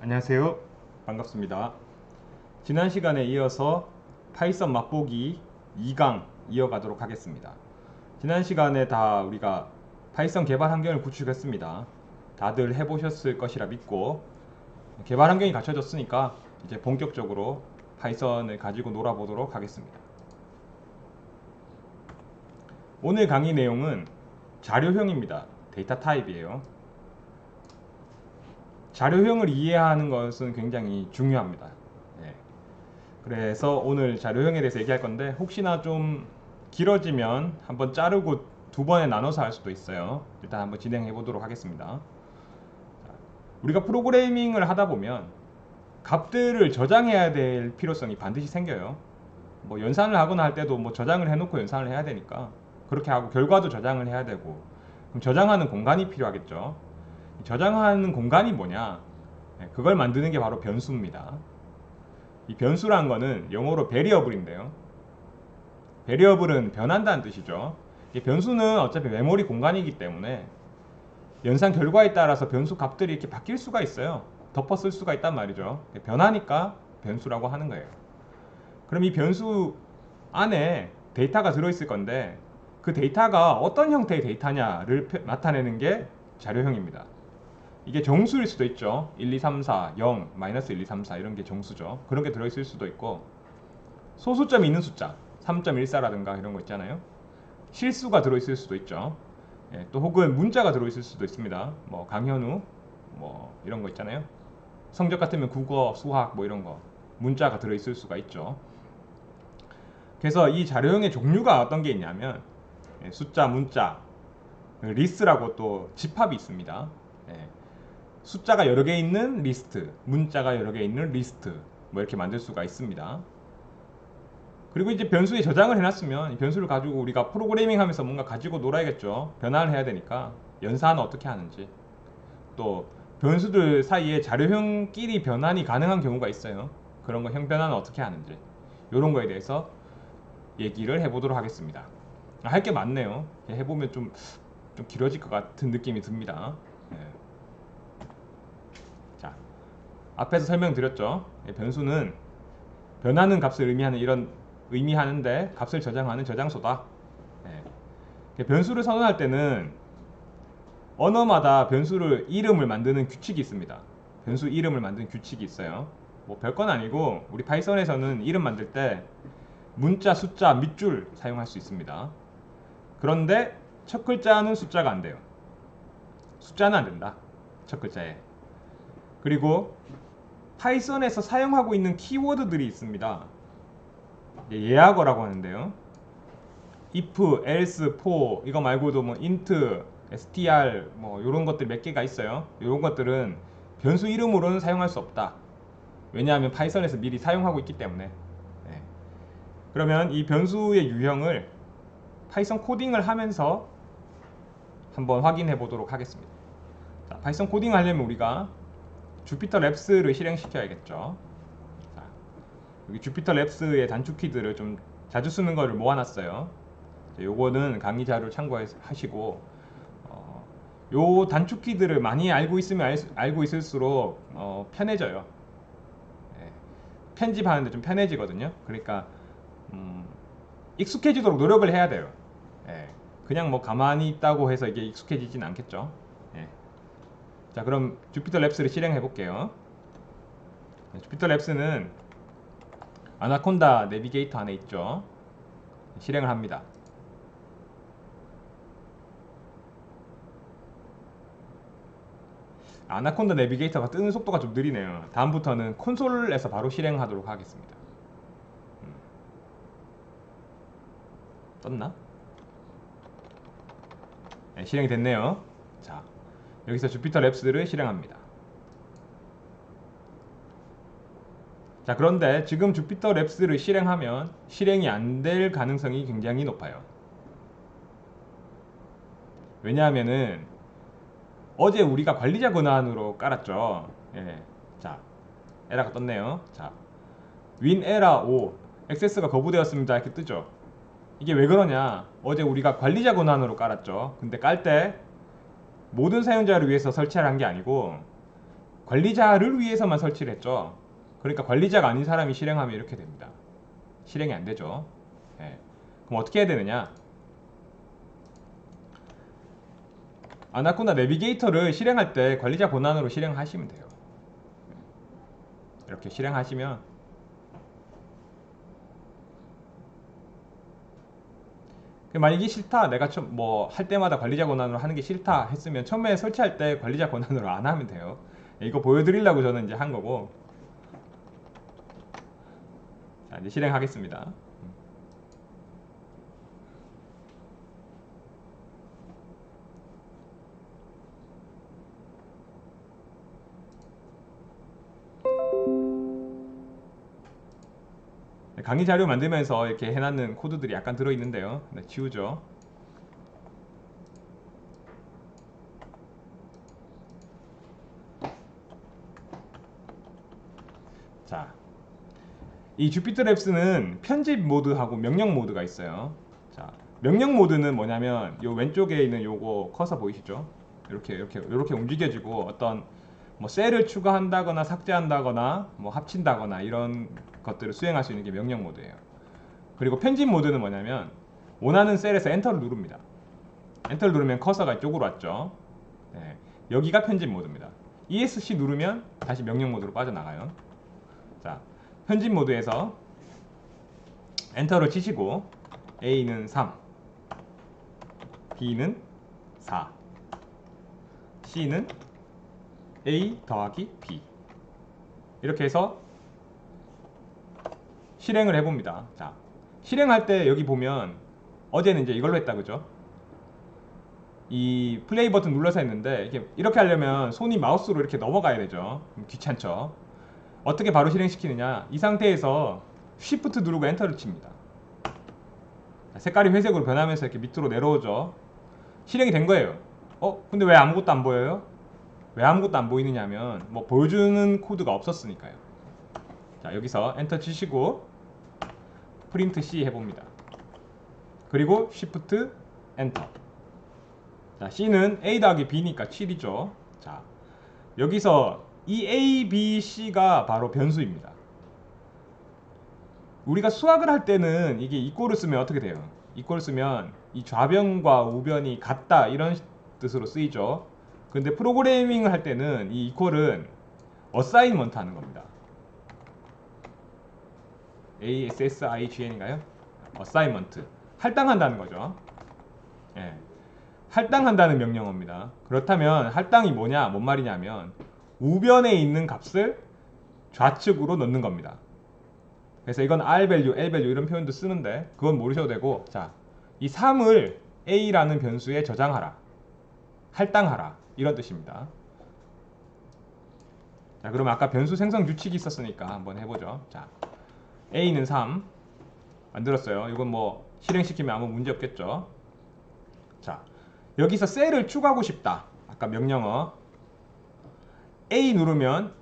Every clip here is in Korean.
안녕하세요. 반갑습니다. 지난 시간에 이어서 파이썬 맛보기 2강 이어가도록 하겠습니다. 지난 시간에 다 우리가 파이썬 개발 환경을 구축했습니다. 다들 해보셨을 것이라 믿고 개발 환경이 갖춰졌으니까 이제 본격적으로 파이썬을 가지고 놀아보도록 하겠습니다. 오늘 강의 내용은 자료형입니다. 데이터 타입이에요. 자료형을 이해하는 것은 굉장히 중요합니다. 예. 그래서 오늘 자료형에 대해서 얘기할 건데 혹시나 좀 길어지면 한번 자르고 두 번에 나눠서 할 수도 있어요. 일단 한번 진행해 보도록 하겠습니다. 우리가 프로그래밍을 하다 보면 값들을 저장해야 될 필요성이 반드시 생겨요. 뭐 연산을 하거나 할 때도 뭐 저장을 해놓고 연산을 해야 되니까 그렇게 하고 결과도 저장을 해야 되고 그럼 저장하는 공간이 필요하겠죠. 저장하는 공간이 뭐냐? 그걸 만드는 게 바로 변수입니다. 이 변수란 거는 영어로 variable인데요. variable은 변한다는 뜻이죠. 이 변수는 어차피 메모리 공간이기 때문에 연산 결과에 따라서 변수 값들이 이렇게 바뀔 수가 있어요. 덮어 쓸 수가 있단 말이죠. 변하니까 변수라고 하는 거예요. 그럼 이 변수 안에 데이터가 들어있을 건데 그 데이터가 어떤 형태의 데이터냐를 나타내는 게 자료형입니다. 이게 정수일 수도 있죠. 1, 2, 3, 4, 0, 마이너스 1, 2, 3, 4 이런 게 정수죠. 그런 게 들어있을 수도 있고 소수점이 있는 숫자 3.14라든가 이런 거 있잖아요. 실수가 들어있을 수도 있죠. 예, 또 혹은 문자가 들어있을 수도 있습니다. 뭐 강현우 뭐 이런 거 있잖아요. 성적 같으면 국어, 수학 뭐 이런 거 문자가 들어있을 수가 있죠. 그래서 이 자료형의 종류가 어떤 게 있냐면 숫자, 문자, 리스트라고 또 집합이 있습니다. 예, 숫자가 여러 개 있는 리스트, 문자가 여러 개 있는 리스트 뭐 이렇게 만들 수가 있습니다. 그리고 이제 변수에 저장을 해놨으면 이 변수를 가지고 우리가 프로그래밍 하면서 뭔가 가지고 놀아야겠죠. 변환을 해야 되니까 연산은 어떻게 하는지 또 변수들 사이에 자료형끼리 변환이 가능한 경우가 있어요. 그런 거 형변환은 어떻게 하는지 이런 거에 대해서 얘기를 해보도록 하겠습니다. 할 게 많네요. 해보면 좀 길어질 것 같은 느낌이 듭니다. 네. 자, 앞에서 설명드렸죠. 변수는 변하는 값을 의미하는데 값을 저장하는 저장소다. 네. 변수를 선언할 때는 언어마다 변수를 이름을 만드는 규칙이 있습니다. 변수 이름을 만드는 규칙이 있어요. 뭐 별건 아니고 우리 파이썬에서는 이름 만들 때 문자, 숫자, 밑줄 사용할 수 있습니다. 그런데 첫 글자는 숫자가 안 돼요. 숫자는 안 된다. 첫 글자에. 그리고 파이썬에서 사용하고 있는 키워드들이 있습니다. 예약어라고 하는데요. if, else, for 이거 말고도 뭐 int, str 뭐 이런 것들 몇 개가 있어요. 이런 것들은 변수 이름으로는 사용할 수 없다. 왜냐하면 파이썬에서 미리 사용하고 있기 때문에. 네. 그러면 이 변수의 유형을 파이썬 코딩을 하면서 한번 확인해 보도록 하겠습니다. 자, 파이썬 코딩 하려면 우리가 주피터 랩스를 실행시켜야겠죠. 자, 여기 주피터 랩스의 단축키들을 좀 자주 쓰는 거를 모아놨어요. 요거는 강의 자료를 참고하시고 요 단축키들을 많이 알고 있으면 알고 있을수록 편해져요. 예, 편집하는데 좀 편해지거든요. 그러니까 익숙해지도록 노력을 해야 돼요. 예, 그냥 뭐 가만히 있다고 해서 이게 익숙해지진 않겠죠. 예. 자, 그럼 주피터 랩스를 실행해 볼게요. 주피터 랩스는 아나콘다 내비게이터 안에 있죠. 실행을 합니다. 아나콘다 내비게이터가 뜨는 속도가 좀 느리네요. 다음부터는 콘솔에서 바로 실행하도록 하겠습니다. 떴나? 네, 실행이 됐네요. 자, 여기서 주피터 랩스를 실행합니다. 자, 그런데 지금 주피터 랩스를 실행하면 실행이 안 될 가능성이 굉장히 높아요. 왜냐하면은 어제 우리가 관리자 권한으로 깔았죠. 예. 자, 에러가 떴네요. 자, win error 5 액세스가 거부되었습니다 이렇게 뜨죠. 이게 왜 그러냐? 어제 우리가 관리자 권한으로 깔았죠. 근데 깔 때 모든 사용자를 위해서 설치를 한 게 아니고 관리자를 위해서만 설치를 했죠. 그러니까 관리자가 아닌 사람이 실행하면 이렇게 됩니다. 실행이 안 되죠. 예. 그럼 어떻게 해야 되느냐? 아나콘다 내비게이터를 실행할 때 관리자 권한으로 실행하시면 돼요. 이렇게 실행하시면 만약 이게 싫다, 내가 뭐 할 때마다 관리자 권한으로 하는 게 싫다 했으면 처음에 설치할 때 관리자 권한으로 안 하면 돼요. 이거 보여드리려고 저는 이제 한 거고. 자, 이제 실행하겠습니다. 강의 자료 만들면서 이렇게 해놨는 코드들이 약간 들어있는데요. 네, 지우죠. 자, 이 주피터랩스는 편집 모드하고 명령 모드가 있어요. 자, 명령 모드는 뭐냐면 요 왼쪽에 있는 요거 커서 보이시죠? 이렇게 움직여지고 어떤 뭐 셀을 추가한다거나 삭제한다거나 뭐 합친다거나 이런 것들을 수행할 수 있는 게 명령 모드예요. 그리고 편집 모드는 뭐냐면 원하는 셀에서 엔터를 누릅니다. 엔터를 누르면 커서가 이쪽으로 왔죠. 네, 여기가 편집 모드입니다. ESC 누르면 다시 명령 모드로 빠져나가요. 자, 편집 모드에서 엔터를 치시고 A는 3, B는 4, C는 A 더하기 B 이렇게 해서 실행을 해봅니다. 자, 실행할 때 여기 보면 어제는 이제 이걸로 했다 그죠? 이 플레이 버튼 눌러서 했는데 이렇게 하려면 손이 마우스로 이렇게 넘어가야 되죠. 귀찮죠. 어떻게 바로 실행시키느냐, 이 상태에서 Shift 누르고 엔터를 칩니다. 색깔이 회색으로 변하면서 이렇게 밑으로 내려오죠. 실행이 된 거예요. 근데 왜 아무것도 안 보여요? 왜 아무것도 안 보이느냐 하면 뭐 보여주는 코드가 없었으니까요. 자, 여기서 엔터 치시고 프린트 C 해봅니다. 그리고 Shift 엔터. 자, C는 A 더하기 B니까 7이죠. 자, 여기서 이 A, B, C가 바로 변수입니다. 우리가 수학을 할 때는 이게 이꼴을 쓰면 어떻게 돼요? 이꼴을 쓰면 이 좌변과 우변이 같다 이런 뜻으로 쓰이죠. 근데 프로그래밍을 할 때는 이 이꼴은 어사인먼트 하는 겁니다. ASSIGN인가요? 어사인먼트. 할당한다는 거죠. 예. 할당한다는 명령어입니다. 그렇다면 할당이 뭐냐, 뭔 말이냐면 우변에 있는 값을 좌측으로 넣는 겁니다. 그래서 이건 R value, L value 이런 표현도 쓰는데 그건 모르셔도 되고, 자, 이 3을 A라는 변수에 저장하라, 할당하라 이런 뜻입니다. 자, 그럼 아까 변수 생성 규칙이 있었으니까 한번 해보죠. 자, A는 3 만들었어요. 이건 뭐 실행시키면 아무 문제 없겠죠. 자, 여기서 셀을 추가하고 싶다. 아까 명령어 A 누르면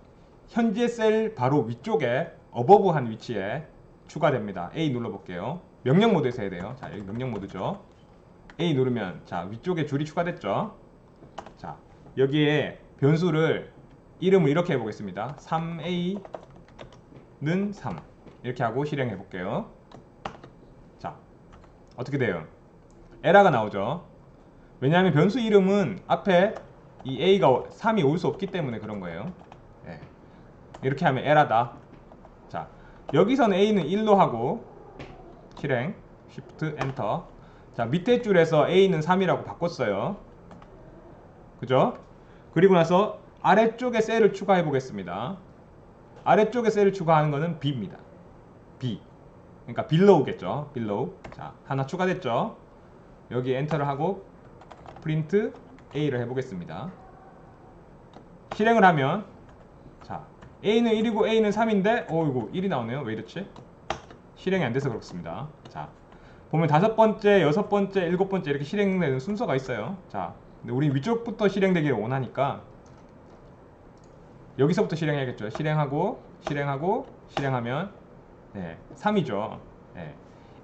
현재 셀 바로 위쪽에 어버브한 위치에 추가됩니다. A 눌러볼게요. 명령 모드에서 해야 돼요. 자, 여기 명령 모드죠. A 누르면 자, 위쪽에 줄이 추가됐죠. 자, 여기에 변수를 이름을 이렇게 해보겠습니다. 3A는 3 이렇게 하고 실행해 볼게요. 자, 어떻게 돼요? 에러가 나오죠. 왜냐하면 변수 이름은 앞에 이 A가 3이 올 수 없기 때문에 그런 거예요. 네. 이렇게 하면 에러다. 자, 여기서는 A는 1로 하고 실행 Shift 엔터. 자, 밑에 줄에서 A는 3이라고 바꿨어요. 그죠? 그리고 나서 아래쪽에 셀을 추가해 보겠습니다. 아래쪽에 셀을 추가하는 거는 B입니다. B. 그러니까 below겠죠. below. 자, 하나 추가됐죠. 여기 엔터를 하고 프린트 A를 해보겠습니다. 실행을 하면 자, A는 1이고 A는 3인데 이거 1이 나오네요. 왜 이렇지? 실행이 안 돼서 그렇습니다. 자, 보면 5번째, 6번째, 7번째 이렇게 실행되는 순서가 있어요. 자, 근데 우리 위쪽부터 실행되기를 원하니까 여기서부터 실행해야겠죠. 실행하고 실행하고 실행하면 네, 3이죠. 네.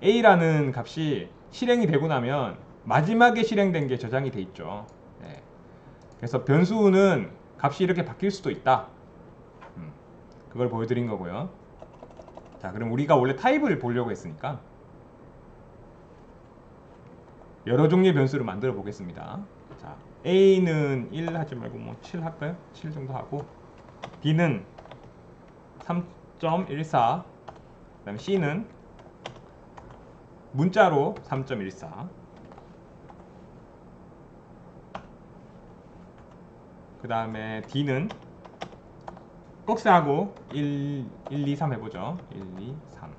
A라는 값이 실행이 되고 나면 마지막에 실행된 게 저장이 돼 있죠. 네. 그래서 변수는 값이 이렇게 바뀔 수도 있다. 그걸 보여드린 거고요. 자, 그럼 우리가 원래 타입을 보려고 했으니까 여러 종류의 변수를 만들어 보겠습니다. 자, A는 1 하지 말고 뭐 7 할까요? 7 정도 하고, B는 3.14, 그 다음에 C는 문자로 3.14, 그 다음에 D는 꺽쇠하고 1, 2, 3 해보죠. 1, 2, 3.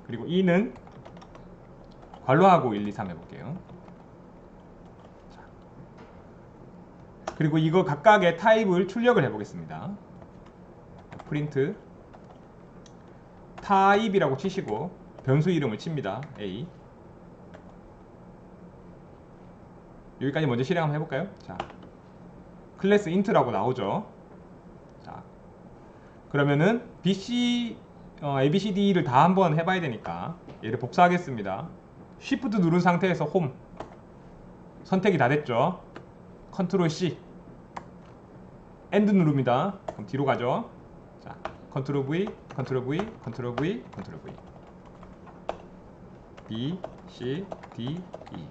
그리고 E는 괄호하고 1, 2, 3 해볼게요. 자. 그리고 이거 각각의 타입을 출력을 해보겠습니다. 프린트 타입이라고 치시고 변수 이름을 칩니다. A. 여기까지 먼저 실행 한번 해볼까요? 자, 클래스 int라고 나오죠. 자, 그러면은 ABCD를 다 한번 해봐야 되니까 얘를 복사하겠습니다. Shift 누른 상태에서 홈 선택이 다 됐죠. 컨트롤 C 엔드 누릅니다. 그럼 뒤로 가죠. 자, 컨트롤 V, 컨트롤 V, 컨트롤 V, 컨트롤 V, B, C, D, E,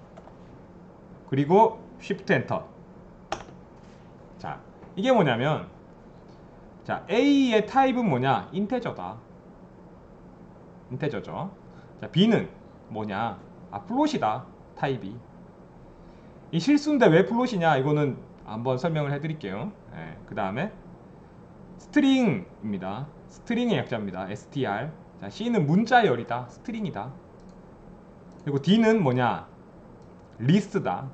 그리고 Shift 엔터. 자, 이게 뭐냐면, 자, A의 타입은 뭐냐? 인테저다. 인테저죠. 자, B는 뭐냐? 플롯이다. 타입이. 이 실수인데 왜 플롯이냐? 이거는 한번 설명을 해드릴게요. 네, 그 다음에 스트링입니다. 스트링의 약자입니다. str. 자, C는 문자열이다. 스트링이다. 그리고 D는 뭐냐? 리스트다.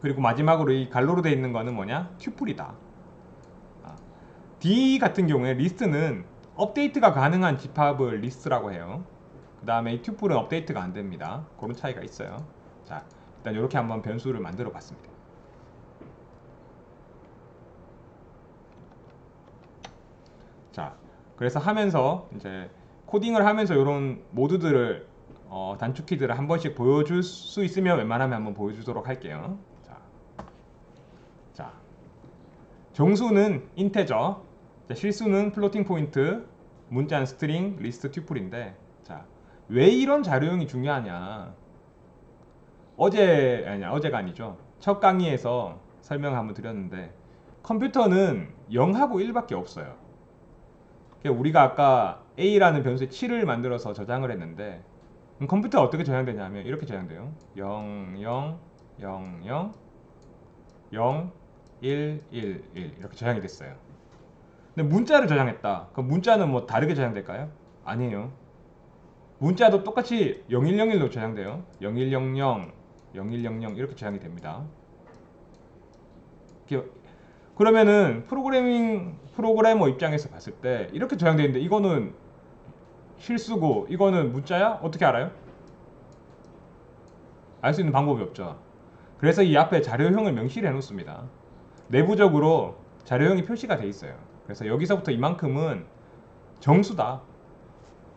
그리고 마지막으로 이 갈로로 되어 있는 거는 뭐냐? 튜플이다. D 같은 경우에 리스트는 업데이트가 가능한 집합을 리스트라고 해요. 그 다음에 이 튜플은 업데이트가 안 됩니다. 그런 차이가 있어요. 자, 일단 이렇게 한번 변수를 만들어 봤습니다. 자, 그래서 하면서 이제 코딩을 하면서 이런 모드들을 단축키들을 한 번씩 보여줄 수 있으면 웬만하면 한번 보여주도록 할게요. 자, 정수는 인테저, 실수는 플로팅 포인트, 문자는 스트링, 리스트 튜플인데, 자, 왜 이런 자료형이 중요하냐? 어제가 아니죠. 첫 강의에서 설명 한번 드렸는데, 컴퓨터는 0하고 1밖에 없어요. 우리가 아까 A라는 변수에 7을 만들어서 저장을 했는데, 컴퓨터가 어떻게 저장되냐면 이렇게 저장돼요. 0, 0, 0, 0, 0, 1, 1, 1 이렇게 저장이 됐어요. 근데 문자를 저장했다. 그럼 문자는 뭐 다르게 저장될까요? 아니에요. 문자도 똑같이 0101로 저장돼요. 0100, 0100 이렇게 저장이 됩니다. 그러면은 프로그래머 입장에서 봤을 때 이렇게 저장되어 있는데 이거는 실수고 이거는 문자야? 어떻게 알아요? 알 수 있는 방법이 없죠. 그래서 이 앞에 자료형을 명시를 해 놓습니다. 내부적으로 자료형이 표시가 돼 있어요. 그래서 여기서부터 이만큼은 정수다.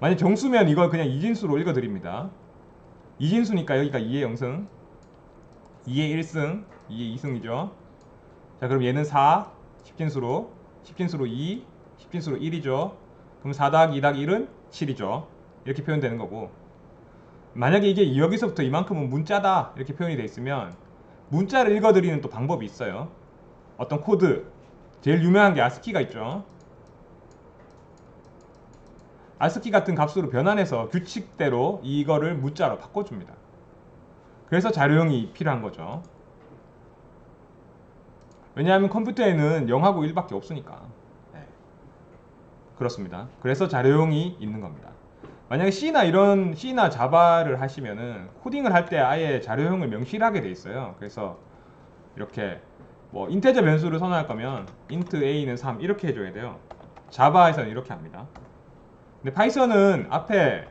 만약 정수면 이걸 그냥 이진수로 읽어 드립니다. 이진수니까 여기가 2의 0승, 2의 1승, 2의 2승이죠. 자, 그럼 얘는 4, 10진수로 2, 10진수로 1이죠. 그럼 4 더하기 2 더하기 1은 7이죠. 이렇게 표현되는 거고, 만약에 이게 여기서부터 이만큼은 문자다 이렇게 표현이 돼 있으면 문자를 읽어드리는 또 방법이 있어요. 어떤 코드, 제일 유명한 게 아스키가 있죠. 아스키 같은 값으로 변환해서 규칙대로 이거를 문자로 바꿔줍니다. 그래서 자료형이 필요한 거죠. 왜냐하면 컴퓨터에는 0하고 1밖에 없으니까. 네. 그렇습니다. 그래서 자료형이 있는 겁니다. 만약에 C나 자바를 하시면은 코딩을 할 때 아예 자료형을 명시를 하게 돼 있어요. 그래서 이렇게 뭐 인테저 변수를 선언할 거면 int a는 3 이렇게 해줘야 돼요. 자바에서는 이렇게 합니다. 근데 파이썬은 앞에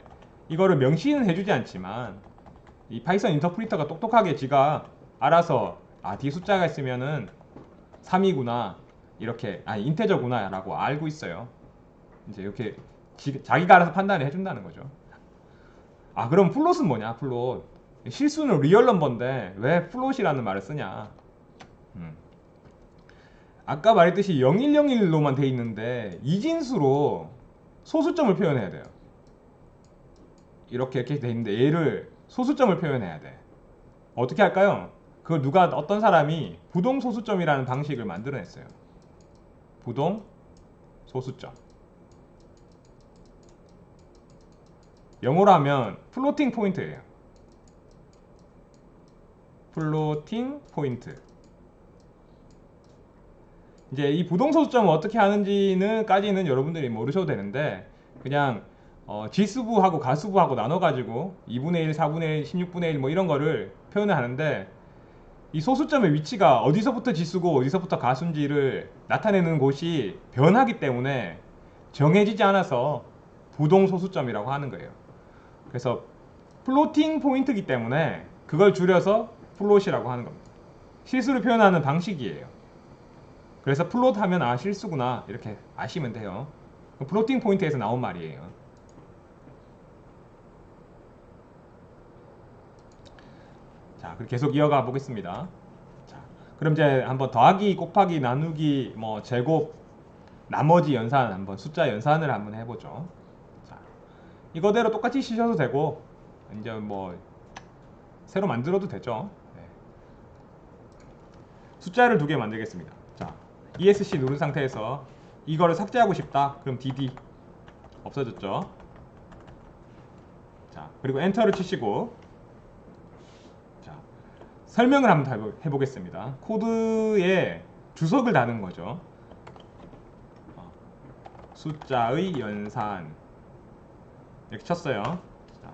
이거를 명시는 해주지 않지만 이 파이썬 인터프리터가 똑똑하게 지가 알아서 D 숫자가 있으면은 3이구나 이렇게 인테저구나 라고 알고 있어요. 이제 이렇게 자기가 알아서 판단을 해준다는 거죠. 그럼 플롯은 뭐냐? 플롯 실수는 리얼 넘버인데 왜 플롯이라는 말을 쓰냐? 아까 말했듯이 0101로만 돼 있는데 이진수로 소수점을 표현해야 돼요. 이렇게 돼 있는데 얘를 소수점을 표현해야 돼. 어떻게 할까요? 그걸 누가 어떤 사람이 부동 소수점이라는 방식을 만들어냈어요. 부동 소수점. 영어로 하면 플로팅 포인트예요. 플로팅 포인트. 이제 이 부동 소수점을 어떻게 하는지는까지는 여러분들이 모르셔도 되는데 그냥 지수부하고 가수부하고 나눠가지고 2분의 1, 4분의 1, 16분의 1 뭐 이런 거를 표현을 하는데 이 소수점의 위치가 어디서부터 지수고 어디서부터 가수인지를 나타내는 곳이 변하기 때문에 정해지지 않아서 부동 소수점이라고 하는 거예요. 그래서 플로팅 포인트이기 때문에 그걸 줄여서 플롯이라고 하는 겁니다. 실수를 표현하는 방식이에요. 그래서 플롯 하면 아 실수구나 이렇게 아시면 돼요. 플로팅 포인트에서 나온 말이에요. 자, 그럼 계속 이어가 보겠습니다. 자, 그럼 이제 한번 더하기, 곱하기, 나누기, 뭐 제곱, 나머지 연산 한번 숫자 연산을 한번 해보죠. 자, 이거대로 똑같이 쓰셔도 되고 이제 뭐 새로 만들어도 되죠. 네. 숫자를 2개 만들겠습니다. 자, ESC 누른 상태에서 이거를 삭제하고 싶다. 그럼 DD 없어졌죠. 자, 그리고 엔터를 치시고 자, 설명을 한번 해보겠습니다. 코드에 주석을 다는 거죠. 숫자의 연산 이렇게 쳤어요. 자,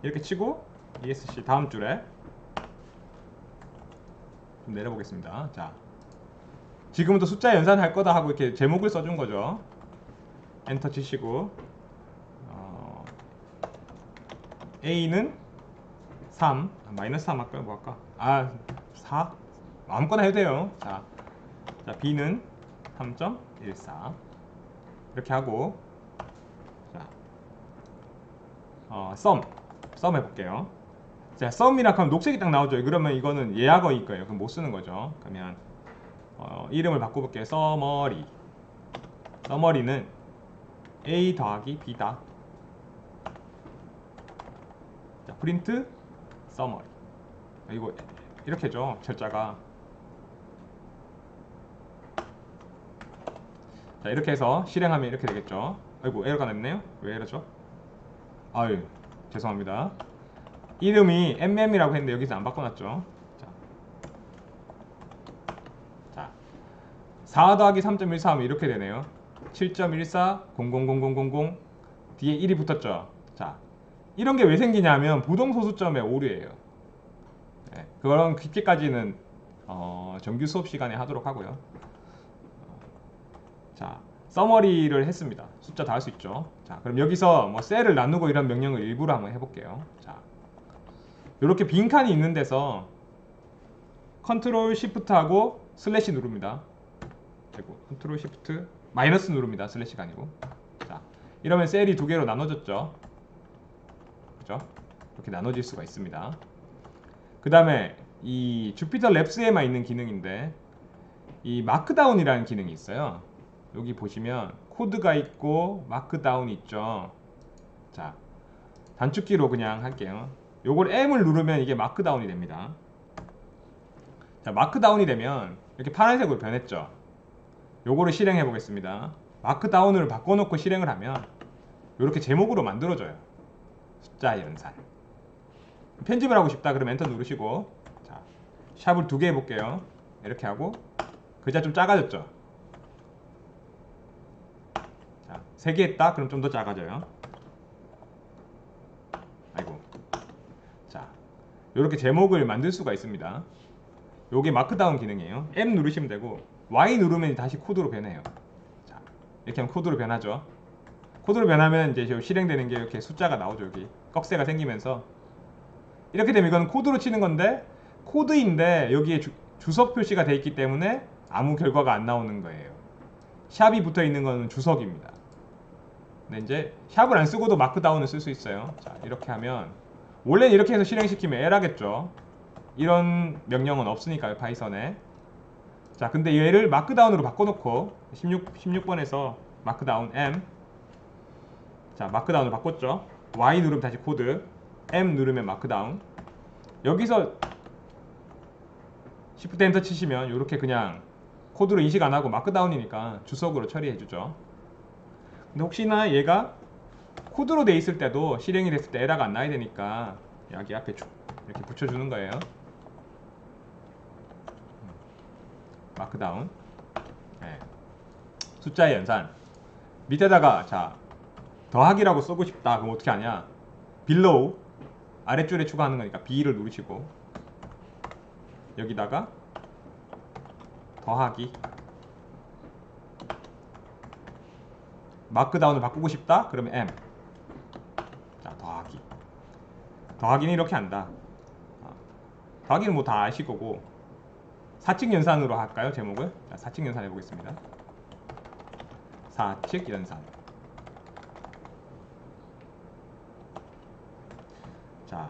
이렇게 치고 ESC 다음 줄에 좀 내려보겠습니다. 자, 지금부터 숫자 연산할 거다 하고 이렇게 제목을 써준 거죠. 엔터 치시고 A는 3 마이너스 3 할까요? 뭐 할까? 4 아무거나 해도 돼요. 자 B는 3.14 이렇게 하고 자 썸 해볼게요. 자, 썸이라 하면 녹색이 딱 나오죠. 그러면 이거는 예약어일 거예요. 그럼 못 쓰는 거죠. 그러면 이름을 바꿔볼게요. 서머리는 A 더하기 B다. 자, 프린트 서머리. 이거 이렇게죠. 철자가. 자, 이렇게 해서 실행하면 이렇게 되겠죠. 아이고 에러가 났네요. 왜 이러죠? 아유 죄송합니다. 이름이 mm이라고 했는데 여기서 안 바꿔놨죠. 자, 4 더하기 3.14 하면 이렇게 되네요. 7.14 000000 뒤에 1이 붙었죠. 자, 이런 게 왜 생기냐면 부동소수점의 오류예요. 네, 그런 깊게까지는 정규 수업 시간에 하도록 하고요. 자, 서머리를 했습니다. 숫자 다 할 수 있죠. 자, 그럼 여기서 뭐 셀을 나누고 이런 명령을 일부러 한번 해볼게요. 자, 이렇게 빈칸이 있는 데서 컨트롤 시프트하고 슬래시 누릅니다. 그리고 컨트롤 시프트 마이너스 누릅니다. 슬래시가 아니고. 자, 이러면 셀이 2개로 나눠졌죠. 그죠? 이렇게 나눠질 수가 있습니다. 그 다음에 이 주피터 랩스에만 있는 기능인데 이 마크다운이라는 기능이 있어요. 여기 보시면 코드가 있고 마크다운이 있죠. 자, 단축키로 그냥 할게요. 요걸 M을 누르면 이게 마크다운이 됩니다. 자, 마크다운이 되면 이렇게 파란색으로 변했죠. 요거를 실행해 보겠습니다. 마크다운을 바꿔놓고 실행을 하면 이렇게 제목으로 만들어져요. 숫자 연산. 편집을 하고 싶다 그러면 엔터 누르시고 자, 샵을 2개 해볼게요. 이렇게 하고 글자 좀 작아졌죠. 자, 3개 했다 그럼 좀 더 작아져요. 아이고. 자, 이렇게 제목을 만들 수가 있습니다. 요게 마크다운 기능이에요. M 누르시면 되고 Y 누르면 다시 코드로 변해요. 자, 이렇게 하면 코드로 변하죠. 코드로 변하면 이제 실행되는 게 이렇게 숫자가 나오죠. 여기 꺽쇠가 생기면서 이렇게 되면 이건 코드로 치는 건데 코드인데 여기에 주석 표시가 돼 있기 때문에 아무 결과가 안 나오는 거예요. 샵이 붙어 있는 거는 주석입니다. 근데 이제 샵을 안 쓰고도 마크다운을 쓸 수 있어요. 자, 이렇게 하면 원래는 이렇게 해서 실행시키면 에러겠죠. 이런 명령은 없으니까요, 파이썬에. 자, 근데 얘를 마크다운으로 바꿔놓고 16번에서 마크다운 M. 자, 마크다운으로 바꿨죠. Y 누르면 다시 코드, M 누르면 마크다운. 여기서 Shift 엔터 치시면 이렇게 그냥 코드로 인식 안 하고 마크다운이니까 주석으로 처리해 주죠. 근데 혹시나 얘가 코드로 돼 있을 때도 실행이 됐을 때 에러가 안 나야 되니까 여기 앞에 이렇게 붙여주는 거예요. 마크다운. 네. 숫자의 연산. 밑에다가 자 더하기라고 쓰고 싶다. 그럼 어떻게 하냐? below 아래줄에 추가하는 거니까 B를 누르시고 여기다가 더하기. 마크다운을 바꾸고 싶다? 그러면 M. 자, 더하기. 더하기는 이렇게 한다. 더하기는 뭐 다 아실 거고. 사칙 연산으로 할까요? 제목을? 자, 사칙 연산 해보겠습니다. 사칙 연산. 자,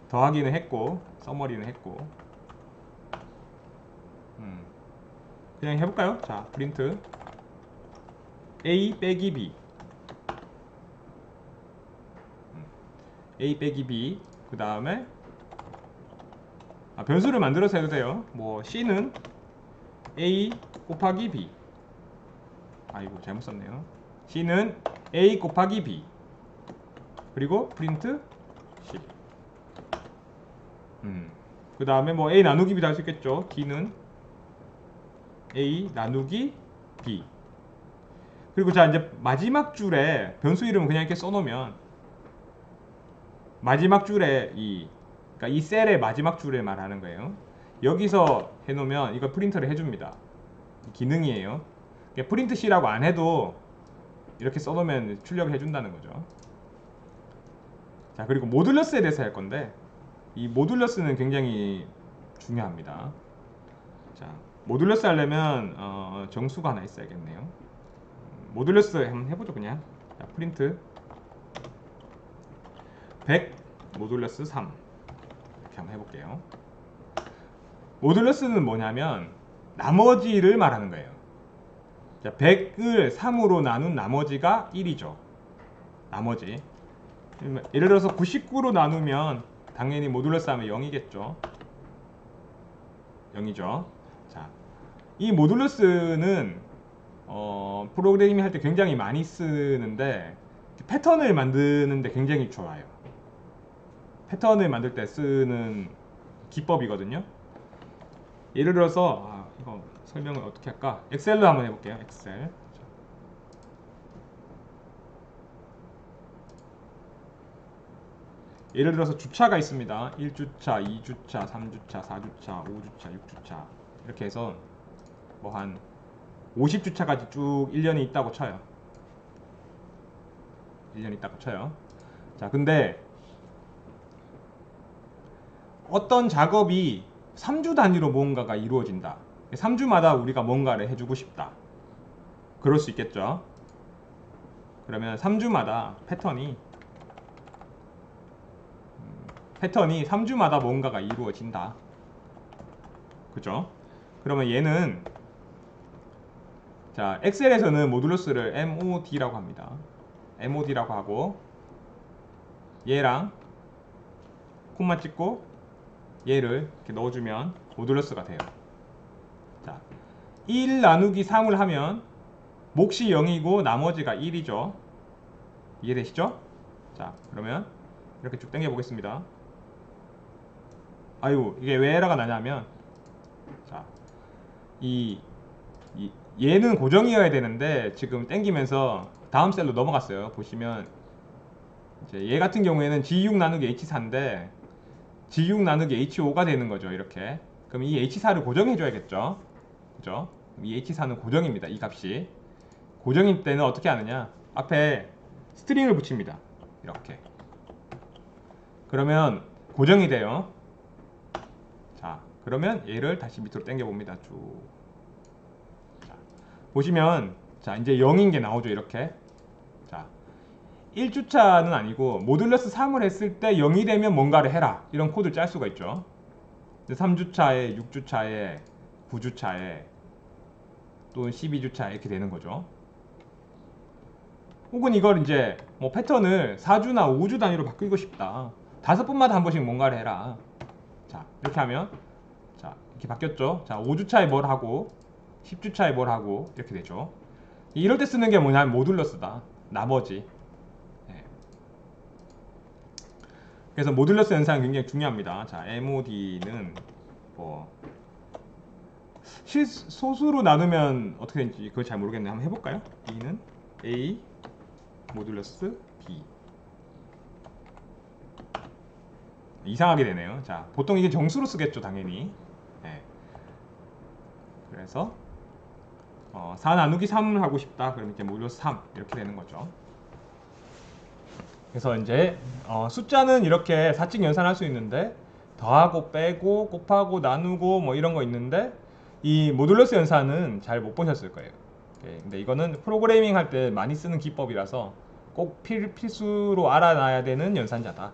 더하기는 했고 서머리는 했고 그냥 해볼까요? 자, 프린트 A 빼기 B A 빼기 B 그 다음에 변수를 만들어서 해도 돼요. 뭐 C는 A 곱하기 B. 아이고 잘못 썼네요. C는 A 곱하기 B 그리고 프린트 C. 그 다음에 뭐 A 나누기 B도 할 수 있겠죠. D는 A 나누기 B. 그리고 자 이제 마지막 줄에 변수 이름을 그냥 이렇게 써놓으면 마지막 줄에 그러니까 이 셀의 마지막 줄에 말하는 거예요. 여기서 해놓으면 이거 프린트를 해줍니다. 기능이에요. 프린트 C라고 안 해도 이렇게 써놓으면 출력을 해준다는 거죠. 자, 그리고 모듈러스에 대해서 할 건데 이 모듈러스는 굉장히 중요합니다. 자, 모듈러스 하려면 정수가 하나 있어야겠네요. 모듈러스 한번 해보죠. 그냥 자, 프린트 100 모듈러스 3 이렇게 한번 해볼게요. 모듈러스는 뭐냐면 나머지를 말하는 거예요. 자, 100을 3으로 나눈 나머지가 1이죠. 나머지. 예를 들어서 99로 나누면 당연히 모듈러스 하면 0이겠죠. 0이죠. 자, 이 모듈러스는 프로그래밍 할 때 굉장히 많이 쓰는데 패턴을 만드는데 굉장히 좋아요. 패턴을 만들 때 쓰는 기법이거든요. 예를 들어서 이거 설명을 어떻게 할까? 엑셀로 한번 해볼게요. 엑셀. 예를 들어서 주차가 있습니다. 1주차, 2주차, 3주차, 4주차, 5주차, 6주차 이렇게 해서 뭐 한 50주차까지 쭉 1년이 있다고 쳐요. 1년 있다고 쳐요. 자, 근데 어떤 작업이 3주 단위로 뭔가가 이루어진다. 3주마다 우리가 뭔가를 해주고 싶다. 그럴 수 있겠죠. 그러면 3주마다 패턴이 3주마다 뭔가가 이루어진다. 그죠? 그러면 얘는 자, 엑셀에서는 모듈러스를 MOD라고 합니다. MOD라고 하고 얘랑 콤마 찍고 얘를 이렇게 넣어주면 모듈러스가 돼요. 자, 1 나누기 3을 하면 몫이 0이고 나머지가 1이죠. 이해되시죠? 자, 그러면 이렇게 쭉 당겨 보겠습니다. 아유, 이게 왜 에러가 나냐면 자, 얘는 고정이어야 되는데 지금 당기면서 다음 셀로 넘어갔어요. 보시면 이제 얘 같은 경우에는 G6 나누기 H4인데 G6 나누기 H5가 되는 거죠. 이렇게. 그럼 이 H4를 고정해 줘야겠죠. 그죠? 이 H4는 고정입니다. 이 값이. 고정일 때는 어떻게 하느냐? 앞에 스트링을 붙입니다. 이렇게. 그러면 고정이 돼요. 자, 그러면 얘를 다시 밑으로 당겨 봅니다. 쭉. 자, 보시면 자, 이제 0인 게 나오죠. 이렇게. 자, 1주차는 아니고 모듈러스 3을 했을 때 0이 되면 뭔가를 해라. 이런 코드를 짤 수가 있죠. 3주차에 6주차에 9주차에 또는 12주차 이렇게 되는 거죠. 혹은 이걸 이제 뭐 패턴을 4주나 5주 단위로 바꾸고 싶다. 5분마다 한 번씩 뭔가를 해라. 자, 이렇게 하면 자, 이렇게 바뀌었죠. 자, 5주차에 뭘 하고 10주차에 뭘 하고 이렇게 되죠. 이럴 때 쓰는 게 뭐냐면 모듈러스다. 나머지. 네. 그래서 모듈러스 연산이 굉장히 중요합니다. 자, MOD는 뭐 소수로 나누면 어떻게 되는지 그걸 잘 모르겠네요. 한번 해볼까요? B는 A 모듈러스 B. 이상하게 되네요. 자, 보통 이게 정수로 쓰겠죠, 당연히. 네. 그래서 4 나누기 3을 하고 싶다. 그러면 이제 모듈러스 3 이렇게 되는 거죠. 그래서 이제 숫자는 이렇게 사칙 연산할 수 있는데 더하고 빼고 곱하고 나누고 뭐 이런 거 있는데 이 모듈러스 연산은 잘 못 보셨을 거예요. 근데 이거는 프로그래밍 할 때 많이 쓰는 기법이라서 꼭 필수로 알아놔야 되는 연산자다.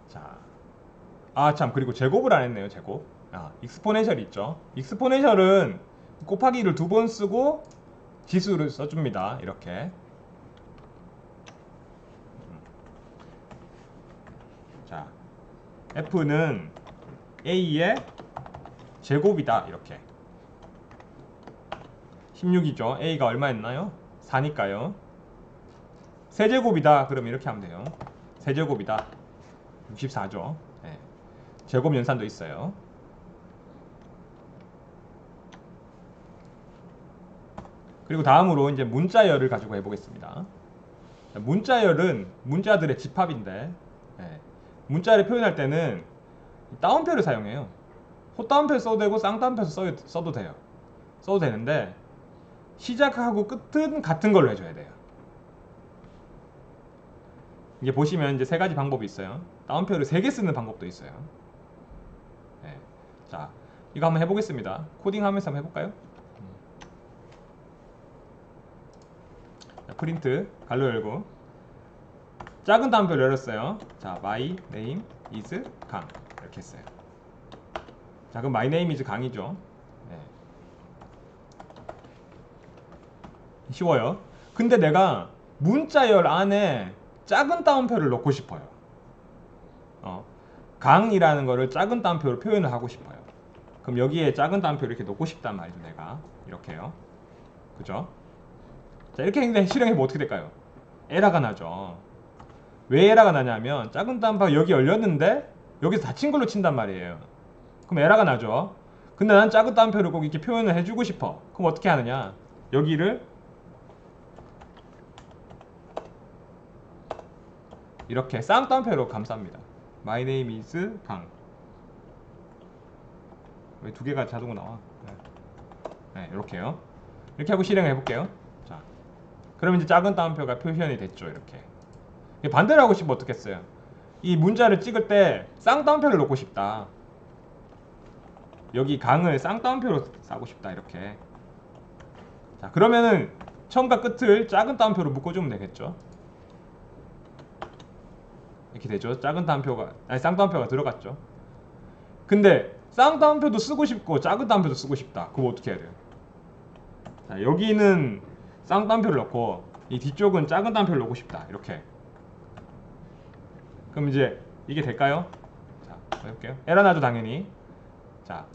자, 참, 그리고 제곱을 안 했네요. 제곱. 익스포넨셜 있죠. 익스포넨셜은 곱하기를 2번 쓰고 지수를 써줍니다. 이렇게. 자, F는 A의 제곱이다. 이렇게. 16이죠. A가 얼마였나요? 4니까요. 세제곱이다. 그럼 이렇게 하면 돼요. 세제곱이다. 64죠. 네. 제곱 연산도 있어요. 그리고 다음으로 이제 문자열을 가지고 해보겠습니다. 문자열은 문자들의 집합인데 문자를 표현할 때는 따옴표를 사용해요. 호따옴표 써도 되고 쌍따옴표 써도 돼요. 써도 되는데 시작하고 끝은 같은 걸로 해줘야 돼요. 이게 보시면 이제 3가지 방법이 있어요. 따옴표를 3개 쓰는 방법도 있어요. 자, 이거 한번 해보겠습니다. 코딩하면서 한번 해볼까요? 자, 프린트 갈로 열고 작은 따옴표를 열었어요. 자, my name is 강 이렇게 했어요. 자, 그럼 my name is 강이죠. 쉬워요. 근데 내가 문자열 안에 작은 따옴표를 넣고 싶어요. 강이라는 거를 작은 따옴표로 표현을 하고 싶어요. 그럼 여기에 작은 따옴표를 이렇게 넣고 싶단 말이죠. 내가 이렇게요. 그죠? 자, 이렇게 했는데 실행해보면 어떻게 될까요? 에러가 나죠. 왜 에러가 나냐면 작은 따옴표가 여기 열렸는데 여기서 닫힌 걸로 친단 말이에요. 그럼 에러가 나죠. 근데 난 작은 따옴표를 꼭 이렇게 표현을 해주고 싶어. 그럼 어떻게 하느냐? 여기를 이렇게 쌍따옴표로 감쌉니다. My name is 강. 왜 2개가 자동으로 나와? 네, 이렇게요. 이렇게 하고 실행해 볼게요. 자, 그러면 이제 작은 따옴표가 표현이 됐죠. 이렇게. 반대로 하고 싶으면 어떻겠어요? 이 문자를 찍을 때 쌍따옴표를 넣고 싶다. 여기 강을 쌍따옴표로 싸고 싶다. 이렇게. 자, 그러면은 처음과 끝을 작은 따옴표로 묶어주면 되겠죠. 이렇게 되죠. 작은 따옴표가 쌍따옴표가 들어갔죠. 근데 쌍따옴표도 쓰고 싶고 작은 따옴표도 쓰고 싶다. 그럼 어떻게 해야 돼요? 자, 여기는 쌍따옴표를 넣고 이 뒤쪽은 작은 따옴표를 넣고 싶다. 이렇게. 그럼 이제 이게 될까요? 자, 해볼게요. 에러 나죠, 당연히. 자,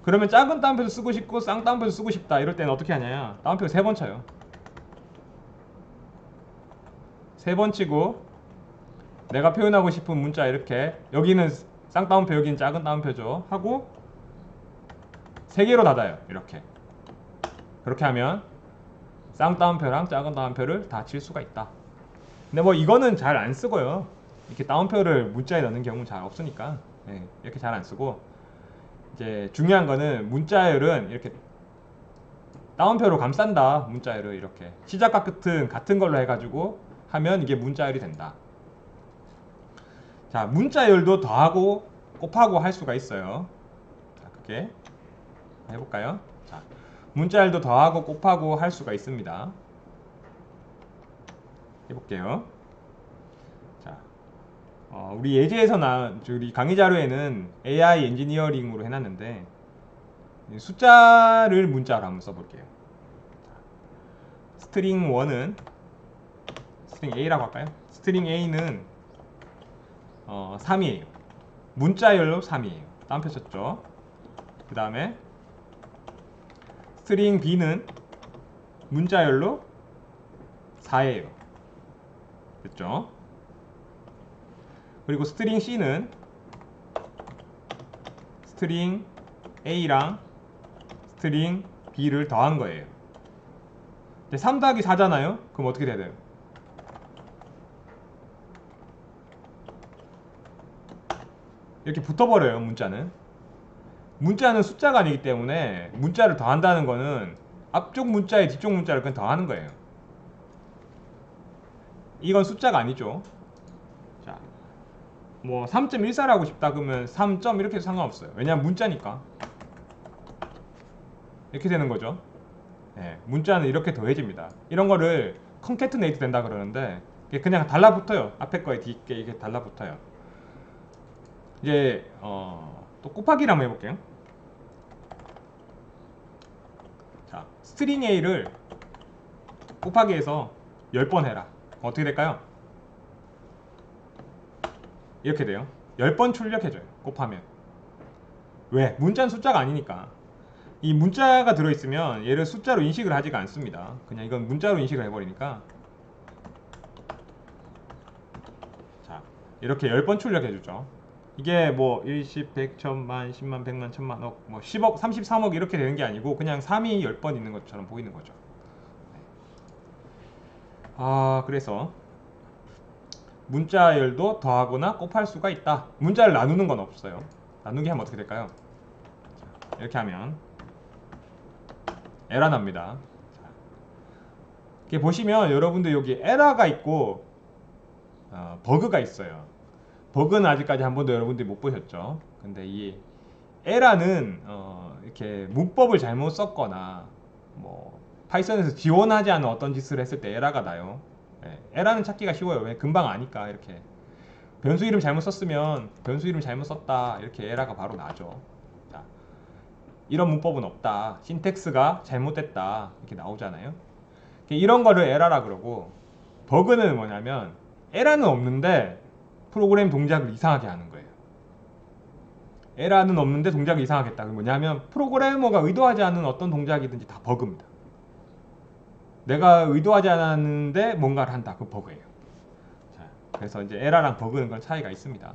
그러면 작은 따옴표도 쓰고 싶고 쌍따옴표도 쓰고 싶다. 이럴 때는 어떻게 하냐? 따옴표 3번 쳐요. 3번 치고 내가 표현하고 싶은 문자 이렇게 여기는 쌍따옴표 여기는 작은 따옴표죠 하고 3개로 닫아요. 이렇게. 그렇게 하면 쌍따옴표랑 작은 따옴표를 다 칠 수가 있다. 근데 뭐 이거는 잘 안 쓰고요. 이렇게 따옴표를 문자에 넣는 경우는 잘 없으니까 이렇게 잘 안 쓰고 이제 중요한 거는 문자열은 이렇게 따옴표로 감싼다. 문자열을 이렇게 시작과 끝은 같은 걸로 해가지고 하면 이게 문자열이 된다. 자, 문자열도 더하고 곱하고 할 수가 있어요. 자, 그게 해볼까요? 자, 문자열도 더하고 곱하고 할 수가 있습니다. 해볼게요. 우리 예제에서 우리 강의 자료에는 AI 엔지니어링으로 해놨는데 숫자를 문자로 한번 써볼게요. 스트링 1은 스트링 A라고 할까요? 스트링 A는 3이에요. 문자열로 3이에요. 다운 펴셨죠? 그 다음에 스트링 B는 문자열로 4예요. 됐죠? 그리고 스트링 C는 스트링 A랑 스트링 B를 더한 거예요. 3 더하기 4잖아요? 그럼 어떻게 돼야 돼요? 이렇게 붙어버려요. 문자는 숫자가 아니기 때문에 문자를 더한다는 거는 앞쪽 문자에 뒤쪽 문자를 그냥 더하는 거예요. 이건 숫자가 아니죠. 자, 뭐 3.14라고 싶다 그러면 3. 이렇게 해도 상관없어요. 왜냐면 문자니까. 이렇게 되는 거죠. 네, 문자는 이렇게 더해집니다. 이런 거를 컨캐트네이트 된다 그러는데 그냥 달라붙어요. 앞에 거에 뒤에 이게 달라붙어요. 이제 또 곱하기를 한번 해볼게요. 자, 스트링 A를 곱하기해서 10번 해라. 어떻게 될까요? 이렇게 돼요. 10번 출력해줘요. 곱하면. 왜? 문자는 숫자가 아니니까. 이 문자가 들어있으면 얘를 숫자로 인식을 하지가 않습니다. 그냥 이건 문자로 인식을 해버리니까. 자, 이렇게 10번 출력해주죠. 이게 뭐 1, 10, 100, 1000만, 10만, 100만, 1000만, 억, 뭐 10억, 33억 이렇게 되는 게 아니고 그냥 3이 10번 있는 것처럼 보이는 거죠. 그래서 문자열도 더하거나 곱할 수가 있다. 문자를 나누는 건 없어요. 나누기 하면 어떻게 될까요? 자, 이렇게 하면 에러 납니다. 자, 이렇게 보시면 여러분들 여기 에러가 있고 버그가 있어요. 버그는 아직까지 한 번도 여러분들이 못 보셨죠. 근데 이 에러는 이렇게 문법을 잘못 썼거나 뭐 파이썬에서 지원하지 않은 어떤 짓을 했을 때 에러가 나요. 에러는 찾기가 쉬워요. 왜? 금방 아니까. 이렇게 변수 이름 잘못 썼으면 변수 이름 잘못 썼다 이렇게 에러가 바로 나죠. 자, 이런 문법은 없다, 신텍스가 잘못됐다 이렇게 나오잖아요. 이런 거를 에러라 그러고, 버그는 뭐냐면 에러는 없는데 프로그램 동작을 이상하게 하는 거예요. 에러는 없는데 동작을 이상하게 했다. 그게 뭐냐면 프로그래머가 의도하지 않은 어떤 동작이든지 다 버그입니다. 내가 의도하지 않았는데 뭔가를 한다. 그 버그예요. 자, 그래서 이제 에러랑 버그는 건 차이가 있습니다.